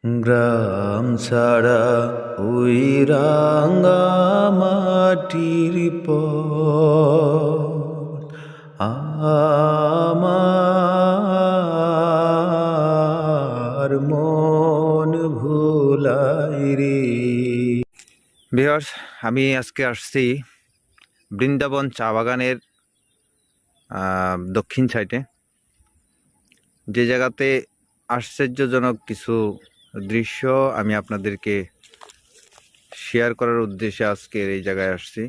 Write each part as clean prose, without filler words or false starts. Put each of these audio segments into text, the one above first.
গ্রাম ছাড়া ওই রাঙা মাটির পথ আমার মন ভুলাই রে। ভিউয়ার্স, আমি আজকে আসছি বৃন্দাবন চা বাগানের দক্ষিণ সাইডে, যে জায়গাতে আশ্চর্যজনক কিছু দৃশ্য আমি আপনাদেরকে শেয়ার করার উদ্দেশ্যে আজকে এই জায়গায় আসছি।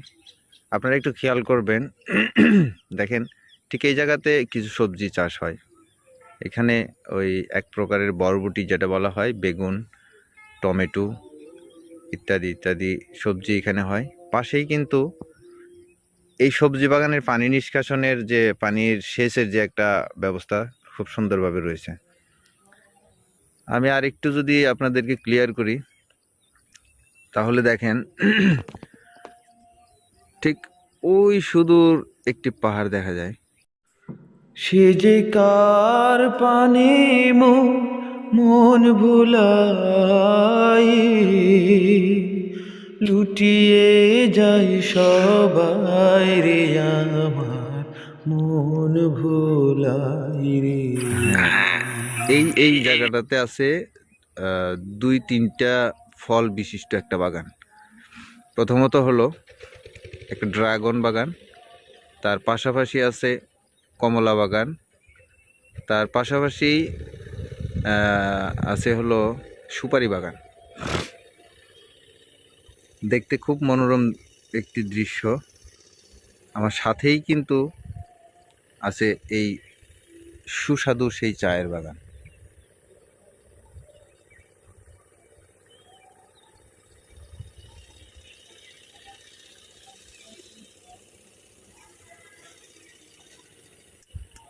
আপনারা একটু খেয়াল করবেন, দেখেন ঠিক এই জায়গাতে কিছু সবজি চাষ হয়। এখানে ওই এক প্রকারের বরবটি যেটা বলা হয়, বেগুন, টমেটো ইত্যাদি ইত্যাদি সবজি এখানে হয়। পাশেই কিন্তু এই সবজি বাগানের পানি নিষ্কাশনের যে পানির সেচের যে একটা ব্যবস্থা খুব সুন্দরভাবে রয়েছে। আমি আর একটু যদি আপনাদেরকে ক্লিয়ার করি তাহলে দেখেন ঠিক ওই সুদূর একটি পাহাড় দেখা যায়। সে যে কার পানে মন ভুলাই লুটিয়ে যায় সবাই রে, আমার মন ভুলাই রে। এই জায়গাটাতে আছে 2-3টা ফল বিশিষ্ট একটা বাগান। প্রথমত হলো একটা ড্রাগন বাগান, তার পাশাপাশি আছে কমলা বাগান, তার পাশাপাশি আছে হলো সুপারি বাগান। দেখতে খুব মনোরম একটি দৃশ্য। আমার সাথেই কিন্তু আছে এই সুস্বাদু সেই চায়ের বাগান।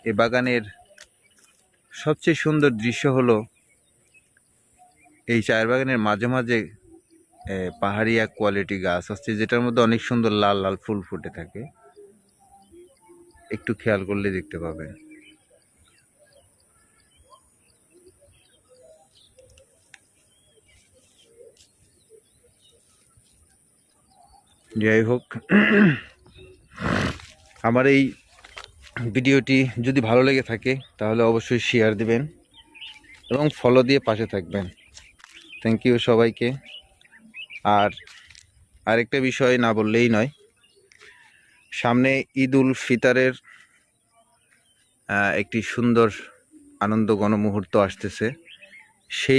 এই বাগানের সবচেয়ে সুন্দর দৃশ্য হলো এই চায়ের বাগানের মাঝে মাঝে পাহাড়ি এক কোয়ালিটি গাছ আছে, যেটার মধ্যে অনেক সুন্দর লাল লাল ফুল ফুটে থাকে। একটু খেয়াল করলে দেখতে পাবেন। যাই হোক, আমার এই ভিডিওটি যদি ভালো লেগে থাকে তাহলে অবশ্যই শেয়ার দিবেন এবং ফলো দিয়ে পাশে থাকবেন। থ্যাংক ইউ সবাইকে। আর আরেকটা বিষয় না বললেই নয়, সামনে ঈদ উল ফিতরের একটি সুন্দর আনন্দ গণমুহূর্ত আসতেছে। সেই